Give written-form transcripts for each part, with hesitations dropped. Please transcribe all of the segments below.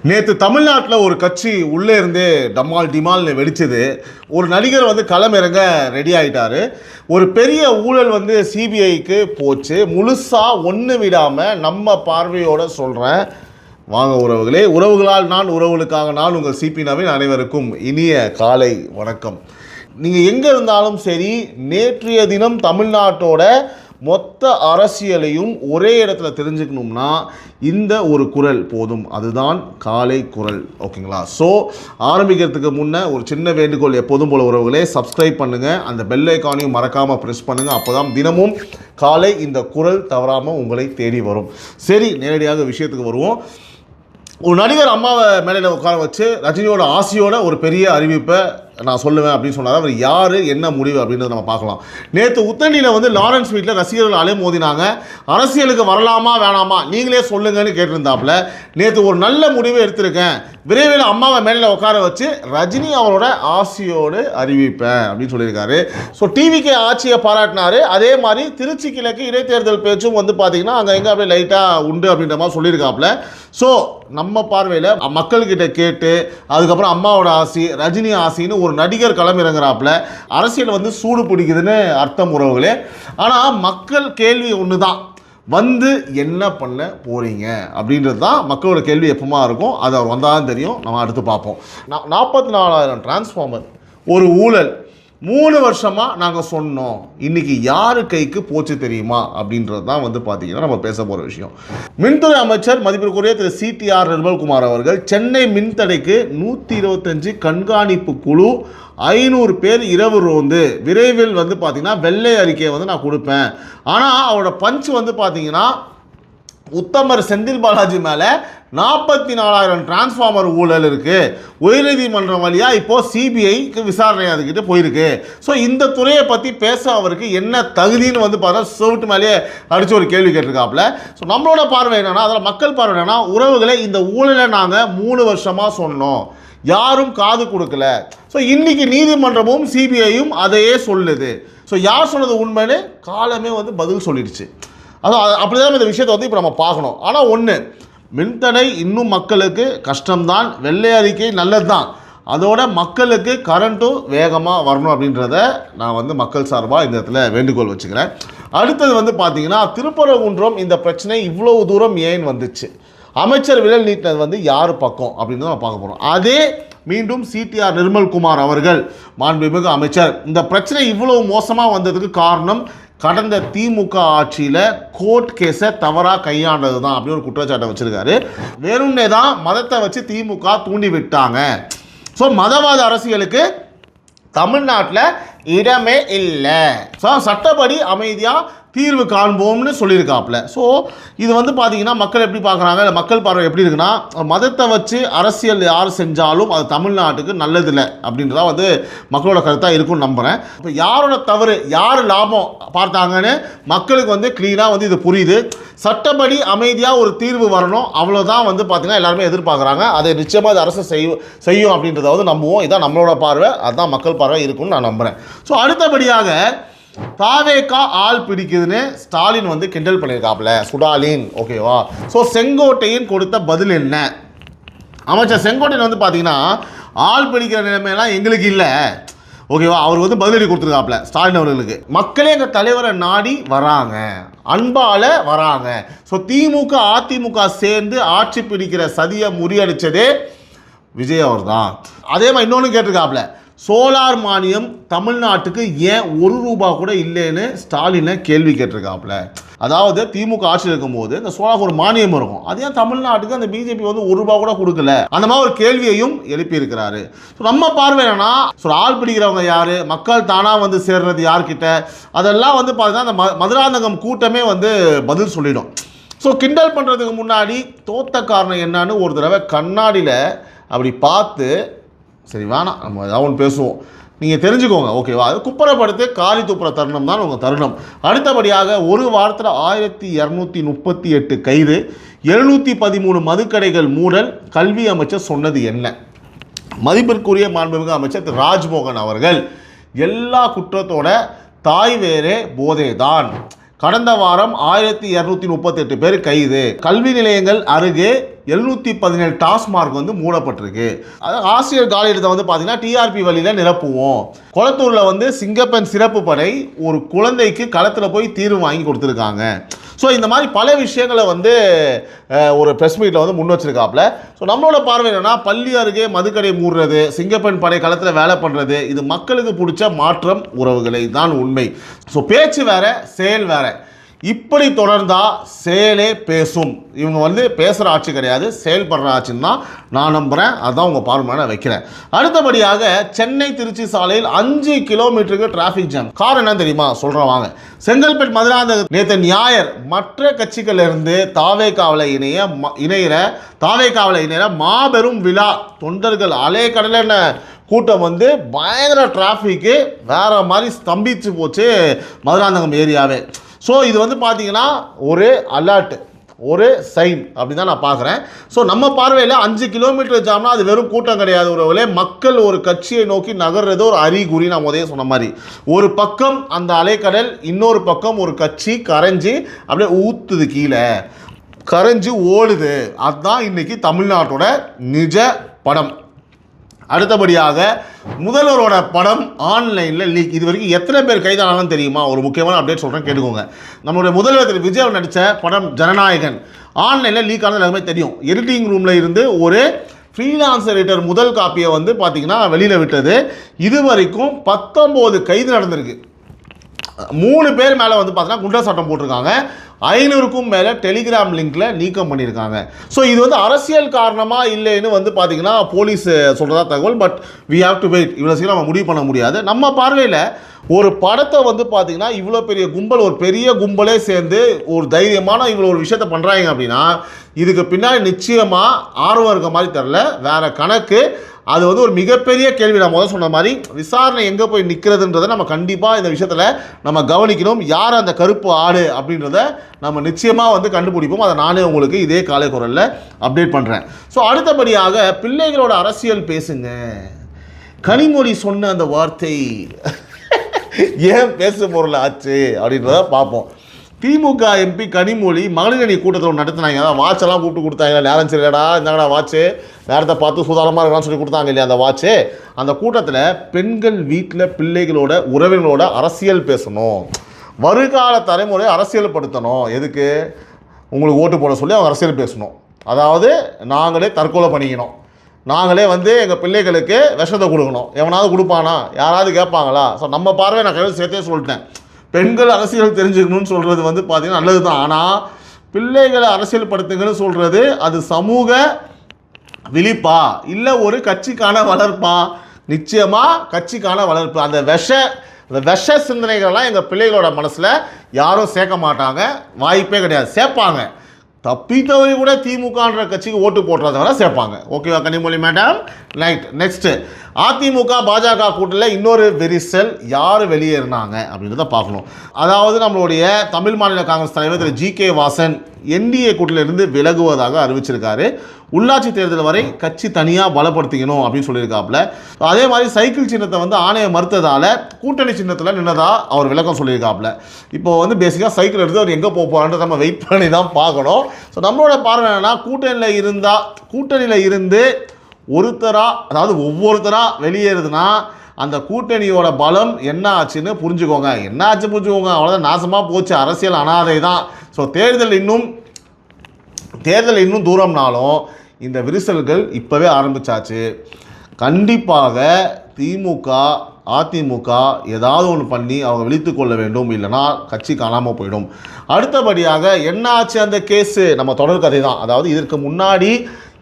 நேற்று தமிழ்நாட்டில் ஒரு கட்சி உள்ளே இருந்தே டம்மால் டிமால்னு வெடிச்சது. ஒரு நடிகர் வந்து களமிறங்க ரெடி ஆகிட்டார். ஒரு பெரிய ஊழல் வந்து சிபிஐக்கு போச்சு. முழுசாக ஒன்று விடாமல் நம்ம பார்வையோடு சொல்கிறேன். வாங்க உறவுகளே, உறவுகளால் நான், உறவுகளுக்காக நான், உங்கள் சிபி நவீன். அனைவருக்கும் இனிய காலை வணக்கம். நீங்கள் எங்கே இருந்தாலும் சரி, நேற்றைய தினம் தமிழ்நாட்டோட மொத்த அரசியலையும் ஒரே இடத்துல தெரிஞ்சுக்கணும்னா இந்த ஒரு குரல் போதும். அதுதான் காலை குரல். ஓகேங்களா? ஸோ ஆரம்பிக்கிறதுக்கு முன்னே ஒரு சின்ன வேண்டுகோள், எப்போதும் போல உறவுகளே, சப்ஸ்கிரைப் பண்ணுங்கள், அந்த பெல் ஐக்கானையும் மறக்காமல் ப்ரெஸ் பண்ணுங்கள். அப்போ தான் தினமும் காலை இந்த குரல் தவறாமல் உங்களை தேடி வரும். சரி, நேரடியாக விஷயத்துக்கு வருவோம். ஒரு நடிகர் அம்மாவை மேடையில் உட்கார வச்சு ரஜினியோட ஆசையோட ஒரு பெரிய அறிவிப்பை நான் சொல்லுவேன் அப்படின்னு சொன்னார். அவர் யார், என்ன முடிவு அப்படின்றத நம்ம பார்க்கலாம். நேற்று உத்தண்டியில் வந்து லாரன்ஸ் வீட்டில் ரசிகர்கள் அலை மோதினாங்க. அரசியலுக்கு வரலாமா வேணாமா நீங்களே சொல்லுங்கன்னு கேட்டிருந்தாப்புல. நேற்று ஒரு நல்ல முடிவை எடுத்திருக்கேன், விரைவில் அம்மாவை மேடையில் உட்கார வச்சு ரஜினி அவரோட ஆசையோடு அறிவிப்பேன் அப்படின்னு சொல்லியிருக்காரு. ஸோ டிவிக்கு ஆட்சியை பாராட்டினார். அதே மாதிரி திருச்சி கிழக்கு இடைத்தேர்தல் பேச்சும் வந்து பார்த்தீங்கன்னா அங்கே எங்கே அப்படியே லைட்டாக உண்டு அப்படின்ற மாதிரி சொல்லியிருக்காப்புல. ஸோ நம்ம பார்வையில் மக்கள்கிட்ட கேட்டு அதுக்கப்புறம் அம்மாவோட ஆசி, ரஜினி ஆசின்னு ஒரு நடிகர் களமிறங்குறாப்புல. அரசியல் வந்து சூடு பிடிக்குதுன்னு அர்த்தம் உறவுகளே. ஆனால் மக்கள் கேள்வி ஒன்று தான், வந்து என்ன பண்ண போகிறீங்க அப்படின்றது தான் மக்களோட கேள்வி எப்பவுமா இருக்கும். அது அவர் வந்தாலும் தெரியும், நம்ம அடுத்து பார்ப்போம். 44,000 டிரான்ஸ்ஃபார்மர், ஒரு ஊழல், 3 வருஷமாக நாங்கள் சொன்னோம், இன்றைக்கி யார் கைக்கு போச்சு தெரியுமா அப்படின்றது தான் வந்து பார்த்திங்கன்னா நம்ம பேச போகிற விஷயம். மின்துறை அமைச்சர் மதிப்பிற்குரிய திரு சிடிஆர் நிர்மல்குமார் அவர்கள் சென்னை மின்தடைக்கு 125 கண்காணிப்பு குழு, 500 பேர் இரவு ரோந்து, விரைவில் வந்து பார்த்திங்கன்னா வெள்ளை அறிக்கையை வந்து நான் கொடுப்பேன். ஆனால் அவரோட பஞ்ச் வந்து பார்த்திங்கன்னா உத்தமர் செந்தில் பாலாஜி மேலே 44,000 டிரான்ஸ்ஃபார்மர் ஊழல் இருக்குது. உயர்நீதிமன்றம் வழியாக இப்போது சிபிஐக்கு விசாரணை அதுக்கிட்ட போயிருக்கு. ஸோ இந்த துறையை பற்றி பேச அவருக்கு என்ன தகுதின்னு வந்து பார்த்தா சோட்டு மேலேயே அடித்து ஒரு கேள்வி கேட்டிருக்காப்புல. ஸோ நம்மளோட பார்வை என்னென்னா, அதில் மக்கள் பார்வை என்னென்னா, உறவுகளை இந்த ஊழலை நாங்கள் 3 வருஷமாக சொன்னோம், யாரும் காது கொடுக்கல. ஸோ இன்றைக்கி நீதிமன்றமும் சிபிஐயும் அதையே சொல்லுது. ஸோ யார் சொன்னது உண்மைன்னு காலமே வந்து பதில் சொல்லிடுச்சு. அப்படி தான் இந்த விஷயத்தை வந்து இப்போ நம்ம பார்க்கணும். ஆனால் ஒன்று, மின்தடை இன்னும் மக்களுக்கு கஷ்டம்தான், வெள்ளை அறிக்கை நல்லது தான், அதோட மக்களுக்கு கரண்ட்டும் வேகமாக வரணும் அப்படின்றத நான் வந்து மக்கள் சார்பாக இந்த இடத்துல வேண்டுகோள் வச்சுக்கிறேன். அடுத்தது வந்து பார்த்திங்கன்னா, திருப்பரங்குன்றம் இந்த பிரச்சனை இவ்வளோ தூரம் ஏன் வந்துச்சு, அமைச்சர் விரல் நீட்டினது வந்து யார் பக்கம் அப்படின்னு நம்ம பார்க்க போகிறோம். அதே மீண்டும் சிடிஆர் நிர்மல்குமார் அவர்கள், மாண்புமிகு அமைச்சர், இந்த பிரச்சனை இவ்வளோ மோசமாக வந்ததுக்கு காரணம் கடந்த திமுக ஆட்சியில் கோர்ட் கேஸை தவறாக கையாண்டது தான் அப்படின்னு ஒரு குற்றச்சாட்டை வச்சுருக்காரு. வேணும்னே தான் மதத்தை வச்சு திமுக தூண்டி விட்டாங்க. ஸோ மதவாத அரசியலுக்கு தமிழ்நாட்டில் இடமே இல்லை. ஸோ சட்டப்படி அமைதியாக தீர்வு காண்போம்னு சொல்லியிருக்காப்புல. ஸோ இது வந்து பார்த்தீங்கன்னா மக்கள் எப்படி பார்க்குறாங்க, மக்கள் பார்வை எப்படி இருக்குன்னா, மதத்தை வச்சு அரசியல் யார் செஞ்சாலும் அது தமிழ்நாட்டுக்கு நல்லதில்லை அப்படின்றதா வந்து மக்களோட கருத்தாக இருக்கும்னு நம்புகிறேன். இப்போ யாரோட தவறு, யார் லாபம் பார்த்தாங்கன்னு மக்களுக்கு வந்து க்ளீனாக வந்து இது புரியுது. சட்டப்படி அமைதியாக ஒரு தீர்வு வரணும், அவ்வளோதான் வந்து பார்த்திங்கன்னா எல்லாருமே எதிர்பார்க்குறாங்க. அதை நிச்சயமாக அது அரசு செய்யும் அப்படின்றத வந்து நம்புவோம். இதான் நம்மளோட பார்வை, அதுதான் மக்கள் பார்வை இருக்கும்னு நான் நம்புகிறேன். ஸோ அடுத்தபடியாக தாவேக்கா ஆள் பிடிக்குதுன்னு ஸ்டாலின் வந்து கிண்டல் பண்ணியிருக்காப்புல, சுடாலின். ஓகேவா? ஸோ செங்கோட்டையின் கொடுத்த பதில் என்ன? அமைச்சர் செங்கோட்டையன் வந்து பார்த்தீங்கன்னா, ஆள் பிடிக்கிற நிலைமையெல்லாம் எங்களுக்கு இல்லை, ஓகேவா, அவர் வந்து பதிலடி கொடுத்துருக்காப்புல ஸ்டாலின் அவர்களுக்கு. மக்களே எங்கள் தலைவரை நாடி வராங்க, அன்பால் வராங்க. ஸோ திமுக அதிமுக சேர்ந்து ஆட்சி பிடிக்கிற சதியை முறியடித்ததே விஜய் அவர் தான். அதே மாதிரி இன்னொன்று கேட்டிருக்காப்புல, சோலார் மானியம் தமிழ்நாட்டுக்கு ஏன் ₹1 கூட இல்லைன்னு ஸ்டாலினை கேள்வி கேட்டிருக்காப்புல. அதாவது திமுக ஆட்சியில் இருக்கும்போது இந்த சோலார் ஒரு மானியம் இருக்கும், அது ஏன் தமிழ்நாட்டுக்கு அந்த பிஜேபி வந்து ₹1 கூட கொடுக்கல, அந்த மாதிரி ஒரு கேள்வியையும் எழுப்பியிருக்கிறாரு. ஸோ நம்ம பார்வை என்னன்னா, ஸோ ஆள் பிடிக்கிறவங்க யார், மக்கள் தானாக வந்து சேர்றது யார்கிட்ட, அதெல்லாம் வந்து பார்த்தீங்கன்னா அந்த மதுராந்தகம் கூட்டமே வந்து பதில் சொல்லிடும். ஸோ கிண்டல் பண்ணுறதுக்கு முன்னாடி தோத்த காரணம் என்னன்னு ஒரு தடவை கண்ணாடியில் அப்படி பார்த்து, சரி வேணாம் நம்ம ஏதாவது ஒன்று பேசுவோம், நீங்கள் தெரிஞ்சுக்கோங்க, ஓகேவா, அது குப்பரப்படுத்து காலி துப்புற தருணம் தான் உங்கள் தருணம். அடுத்தபடியாக ஒரு வாரத்தில் 1238 கைது, 713 மதுக்கடைகள் மூடல், கல்வி அமைச்சர் சொன்னது என்ன? மதிப்பிற்குரிய மாண்புமிகு அமைச்சர் திரு ராஜ்மோகன் அவர்கள், எல்லா குற்றத்தோட தாய் வேறே போதே தான், கடந்த வாரம் 1238 பேர் கைது, கல்வி நிலையங்கள் அருகே 717 டாஸ்மார்க் வந்து மூடப்பட்டிருக்கு. அதாவது ஆசிரியர் காலியிடத்தை வந்து பார்த்தீங்கன்னா டிஆர்பி வழியில் நிரப்புவோம். கொளத்தூரில் வந்து சிங்கப்பெண் சிறப்பு படை ஒரு குழந்தைக்கு களத்தில் போய் தீர்வு வாங்கி கொடுத்துருக்காங்க. ஸோ இந்த மாதிரி பல விஷயங்களை வந்து ஒரு ப்ரெஸ் மீட்டில் வந்து முன் வச்சிருக்காப்புல. ஸோ நம்மளோட பார்வை என்னன்னா, பள்ளி அருகே மதுக்கடை மூடுறது, சிங்கப்பெண் படை களத்தில் வேலை பண்ணுறது, இது மக்களுக்கு பிடிச்ச மாற்றம் உறவுகளை தான் உண்மை. ஸோ பேச்சு வேற, செயல் வேற. இப்படி தொடர்ந்தா செயலே பேசும். இவங்க வந்து பேசுகிற ஆட்சி கிடையாது, செயல்படுற ஆட்சின்னு தான் நான் நம்புகிறேன். அதுதான் உங்கள் பார்வையான வைக்கிறேன். அடுத்தபடியாக சென்னை திருச்சி சாலையில் 5 கிலோமீட்டருக்கு டிராஃபிக் ஜாம். காரணம் என்ன தெரியுமா? சொல்கிறேன் வாங்க. செங்கல்பேட் மதுராந்தகம் நேற்று ஞாயிறு மற்ற கட்சிகளிலிருந்து தாவேகாவில் இணையிற மாபெரும் விழா. தொண்டர்கள் அலைக்கடலில் கூட்டம் வந்து பயங்கர டிராஃபிக்கு வேற மாதிரி ஸ்தம்பிச்சு போச்சு மதுராந்தகம் ஏரியாவே. ஸோ இது வந்து பார்த்தீங்கன்னா ஒரு அலர்ட், ஒரு சைன் அப்படின்னு தான் நான் பார்க்குறேன். ஸோ நம்ம பார்வையில் 5 கிலோமீட்டர் ஜாம்னா அது வெறும் கூட்டம் கிடையாது. ஒரு மக்கள் ஒரு கட்சியை நோக்கி நகர்றது ஒரு அறிகுறி. நான் முதலே சொன்ன மாதிரி ஒரு பக்கம் அந்த அலைக்கடல், இன்னொரு பக்கம் ஒரு கட்சி கரைஞ்சி அப்படியே ஊத்துது, கீழே கரைஞ்சி ஓடுது. அதுதான் இன்னைக்கு தமிழ்நாட்டோட நிஜ படம். அடுத்தபடியாக முதல்வரோட படம் ஆன்லைனில் லீக். இது வரைக்கும் எத்தனை பேர் கைதானாலும் தெரியுமா? ஒரு முக்கியமான அப்டேட் சொல்கிறேன், கேட்டுக்கோங்க. நம்மளுடைய முதல்வர் திரு விஜய் நடித்த படம் ஜனநாயகன் ஆன்லைனில் லீக் ஆனது எல்லாமே தெரியும். எடிட்டிங் ரூமில் இருந்து ஒரு ஃப்ரீலான்சர் எடிட்டர் முதல் காப்பியை வந்து பார்த்திங்கன்னா வெளியில் விட்டது. இது வரைக்கும் 19 கைது நடந்திருக்கு. 3 பேர் மேலே வந்து பார்த்தீங்கன்னா குண்டர் சட்டம் போட்டிருக்காங்க. 500க்கும் மேலே டெலிகிராம் லிங்கில் நீக்கம் பண்ணியிருக்காங்க. ஸோ இது வந்து அரசியல் காரணமாக இல்லைன்னு வந்து பார்த்தீங்கன்னா போலீஸ் சொல்கிறதா தகவல். But we have to wait. இவ்வளோ சீக்கிரம் நம்ம முடிவு பண்ண முடியாது. நம்ம பார்வையில் ஒரு படத்தை வந்து பார்த்தீங்கன்னா இவ்வளோ பெரிய கும்பல், ஒரு பெரிய கும்பலே சேர்ந்து ஒரு தைரியமான இவ்வளோ ஒரு விஷயத்தை பண்ணுறாங்க அப்படின்னா இதுக்கு பின்னாடி நிச்சயமாக ஆர்வம் இருக்க மாதிரி தெரில, வேற கணக்கு. அது வந்து ஒரு மிகப்பெரிய கேள்வி. நான் முதல் சொன்ன மாதிரி விசாரணை எங்கே போய் நிற்கிறதுன்றதை நம்ம கண்டிப்பாக இந்த விஷயத்தில் நம்ம கவனிக்கணும். யார் அந்த கருப்பு ஆடு அப்படின்றத நம்ம நிச்சயமாக வந்து கண்டுபிடிப்போம். அதை நானே உங்களுக்கு இதே காலை குரலில் அப்டேட் பண்ணுறேன். ஸோ அடுத்தபடியாக பிள்ளைகளோட அரசியல் பேசுங்க. கனிமொழி சொன்ன அந்த வார்த்தை ஏன் பேச பொருள் ஆச்சு அப்படின்றத பார்ப்போம். திமுக எம்பி கனிமொழி மகளிரணி கூட்டத்தில் நடத்தினாங்க. அதான் வாட்செல்லாம் கூப்பிட்டு கொடுத்தாங்க. நேரம் சரிடா, இந்தாங்கடா வாட்சு, நேரத்தை பார்த்து சுதாரமாக இருக்கலாம்னு சொல்லி கொடுத்தாங்க இல்லையா அந்த வாட்சு. அந்த கூட்டத்தில் பெண்கள் வீட்டில் பிள்ளைகளோட உறவினர்களோட அரசியல் பேசணும், வருகால தலைமுறையை அரசியல்படுத்தணும். எதுக்கு? உங்களுக்கு ஓட்டு போட சொல்லி அவங்க அரசியல் பேசணும். அதாவது நாங்களே தற்கொலை பண்ணிக்கணும், நாங்களே வந்து எங்கள் பிள்ளைகளுக்கு விஷத்தை கொடுக்கணும். எவனாவது கொடுப்பானா? யாராவது கேட்பாங்களா? ஸோ நம்ம பார்வை நான் கையில் சேர்த்தே சொல்லிட்டேன். பெண்கள் அரசியல் தெரிஞ்சுக்கணும்னு சொல்கிறது வந்து பார்த்திங்கன்னா நல்லது தான். ஆனால் பிள்ளைகளை அரசியல் படுத்துங்கன்னு சொல்கிறது அது சமூக விழிப்பா இல்லை ஒரு கட்சிக்கான வளர்ப்பா? நிச்சயமாக கட்சிக்கான வளர்ப்பு. அந்த விஷ சிந்தனைகள்லாம் எங்கள் பிள்ளைகளோட மனசில் யாரும் சேர்க்க மாட்டாங்க, வாய்ப்பே கிடையாது. சேர்ப்பாங்க, தப்பித்தவரை கூட திமுகன்ற கட்சிக்கு ஓட்டு போடுறத வர சேர்ப்பாங்க. ஓகேவா Kanimozhi madam? Right. Next AIADMK BJP கூட்டத்தில் இன்னொரு வெரிசல். யார் வெளியேறினாங்க அப்படின்றத பார்க்கணும். அதாவது நம்மளுடைய தமிழ் மாநில காங்கிரஸ் தலைவர் திரு ஜி.கே. வாசன் என்டிஏ கூட்டத்திலிருந்து விலகுவதாக அறிவிச்சிருக்காரு. உள்ளாட்சி தேர்தல் வரை கட்சி தனியாக பலப்படுத்திக்கணும் அப்படின்னு சொல்லியிருக்காப்புல. அதே மாதிரி சைக்கிள் சின்னத்தை வந்து ஆணையம் மறுத்ததால் கூட்டணி சின்னத்தில் நின்னதா அவர் விளக்கம் சொல்லியிருக்காப்புல. இப்போ வந்து பேசிக்காக சைக்கிள் எடுத்து அவர் எங்கே போகிறான்றது நம்ம வெயிட் பண்ணி தான் பார்க்கணும். ஸோ நம்மளோட பார்வை என்னன்னா, கூட்டணியில் இருந்து அதாவது ஒவ்வொருத்தராக வெளியேறுதுன்னா அந்த கூட்டணியோட பலம் என்ன ஆச்சுன்னு புரிஞ்சுக்கோங்க. என்ன ஆச்சு புரிஞ்சுக்கோங்க, அவ்வளோதான். நாசமாக போச்சு, அரசியல் அனாதை தான். ஸோ தேர்தல் இன்னும் தூரம்னாலும் இந்த விரிசல்கள் இப்போவே ஆரம்பிச்சாச்சு. கண்டிப்பாக திமுக அதிமுக ஏதாவது ஒன்று பண்ணி அவங்க விழித்து கொள்ள வேண்டும், இல்லைனா கட்சி காணாமல் போயிடும். அடுத்தபடியாக என்ன ஆச்சு அந்த கேஸு? நம்ம தொடர் கதை தான். அதாவது இதற்கு முன்னாடி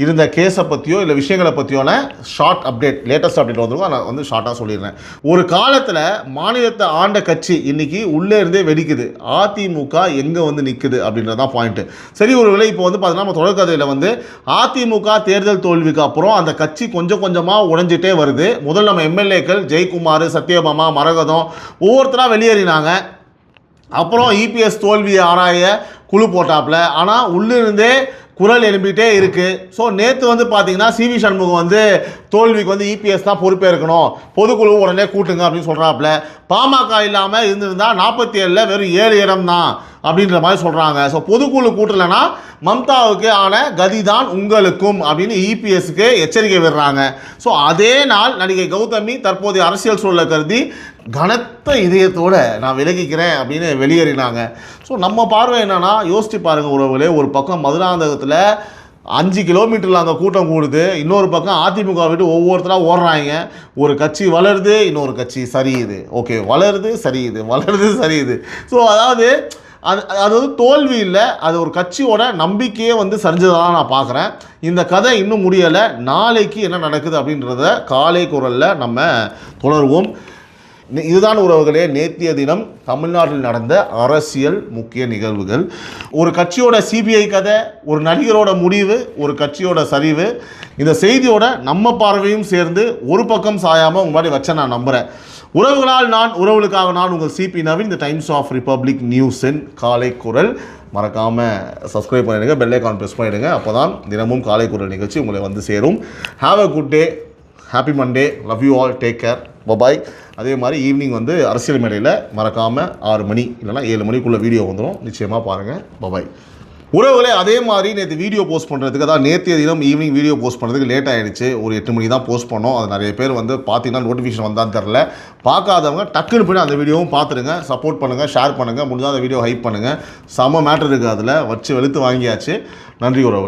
இருந்த கேஸை பற்றியோ இல்லை விஷயங்களை பற்றியோன ஷார்ட் அப்டேட், லேட்டஸ்ட் அப்டேட் வந்துருக்கும். நான் வந்து ஷார்ட்டாக சொல்லிடுறேன். ஒரு காலத்தில் மாநிலத்தை ஆண்ட கட்சி இன்னைக்கு உள்ளே இருந்தே வெடிக்குது. அதிமுக எங்கே வந்து நிற்குது அப்படின்றதான் பாயிண்ட்டு. சரி, ஒரு வேளை இப்போ வந்து பார்த்தீங்கன்னா நம்ம தொடர்கதையில் வந்து அதிமுக தேர்தல் தோல்விக்கு அப்புறம் அந்த கட்சி கொஞ்சம் கொஞ்சமாக உடைஞ்சிட்டே வருது. முதல்ல நம்ம எம்எல்ஏக்கள் ஜெயக்குமார், சத்யபாமா, மரகதம் ஒவ்வொருத்தராக வெளியேறினாங்க. அப்புறம் இபிஎஸ் தோல்வியை ஆராய குழு போட்டாப்புல. ஆனால் உள்ளிருந்தே குரல் எழுப்பிட்டே இருக்கு. ஸோ நேற்று வந்து பார்த்தீங்கன்னா சிவி சண்முகம் வந்து தோல்விக்கு வந்து இபிஎஸ் தான் பொறுப்பேற்கணும், பொதுக்குழு உடனே கூட்டுங்க அப்படின்னு சொல்கிறாப்புல. பாமக இல்லாமல் இருந்திருந்தா 47 வெறும் 7 இடம் தான் அப்படின்ற மாதிரி சொல்கிறாங்க. ஸோ பொதுக்குழு கூட்டலைன்னா மம்தாவுக்கு ஆன கதி தான் உங்களுக்கும் அப்படின்னு இபிஎஸ்க்கு எச்சரிக்கை விடுறாங்க. ஸோ அதே நாள் நடிகை கௌதமி தற்போதைய அரசியல் சூழலை கருதி கனத்த இதயத்தோடு நான் விலகிக்கிறேன் அப்படின்னு வெளியேறினாங்க. ஸோ நம்ம பார்வை என்னென்னா, யோசிச்சு பாருங்கள் உறவுகளே, ஒரு பக்கம் மதுராந்தகத்தில் 5 கிலோமீட்டரில் அந்த கூட்டம் கூடுது, இன்னொரு பக்கம் அதிமுக விட்டு ஒவ்வொருத்தராக ஓடுறாங்க. ஒரு கட்சி வளருது, இன்னொரு கட்சி சரியுது. ஓகே, வளருது சரியுது, வளருது சரியுது. ஸோ அதாவது அது வந்து தோல்வி இல்லை, அது ஒரு கட்சியோட நம்பிக்கையே வந்து சரிஞ்சதாக நான் பார்க்குறேன். இந்த கதை இன்னும் முடியலை. நாளைக்கு என்ன நடக்குது அப்படின்றத காலை குரலில் நம்ம தொடருவோம். இதுதான் உறவுகளே நேற்றைய தினம் தமிழ்நாட்டில் நடந்த அரசியல் முக்கிய நிகழ்வுகள். ஒரு கட்சியோட சிபிஐ கதை, ஒரு நடிகரோட முடிவு, ஒரு கட்சியோட சரிவு, இந்த செய்தியோட நம்ம பார்வையும் சேர்ந்து ஒரு பக்கம் சாயாமல் உங்க மாதிரி வச்ச நான் நம்புகிறேன். உறவுகளால் நான், உறவுகளுக்காக நான், உங்கள் சிபி நவீன், இந்த டைம்ஸ் ஆஃப் ரிப்பப்ளிக் நியூஸின் காலை குரல். மறக்காமல் சப்ஸ்கிரைப் பண்ணிடுங்க, பெல் ஐகான் ப்ரெஸ் பண்ணிடுங்க. அப்போ தான் தினமும் காலை குரல் நிகழ்ச்சி உங்களை வந்து சேரும். Have a good day, happy Monday, love you all, take care, bye bye. அதே மாதிரி ஈவினிங் வந்து அரசியல் மேடையில் மறக்காமல் 6 மணி இல்லைனா 7 மணிக்குள்ளே வீடியோ வந்துடும், நிச்சயமாக பாருங்கள். பபாய் உறவுகளே. அதே மாதிரி நேற்று வீடியோ போஸ்ட் பண்ணுறதுக்கு, அதான் நேற்றைய தினம் ஈவினிங் வீடியோ போஸ்ட் பண்ணுறதுக்கு லேட் ஆகிடுச்சு. ஒரு 8 மணி தான் போஸ்ட் பண்ணோம். அது நிறைய பேர் வந்து பார்த்தீங்கன்னா நோட்டிஃபிகேஷன் வந்தான்னு தெரில. பார்க்காதவங்க டக்குன்னு போய் அந்த வீடியோவும் பார்த்துருங்க, சப்போர்ட் பண்ணுங்கள், ஷேர் பண்ணுங்கள், முடிஞ்சால் அந்த வீடியோ ஹைப் பண்ணுங்கள். செம்ம மேட்டர் இருக்குது, அதில் வச்சு வெளுத்து வாங்கியாச்சு. நன்றி உறவு.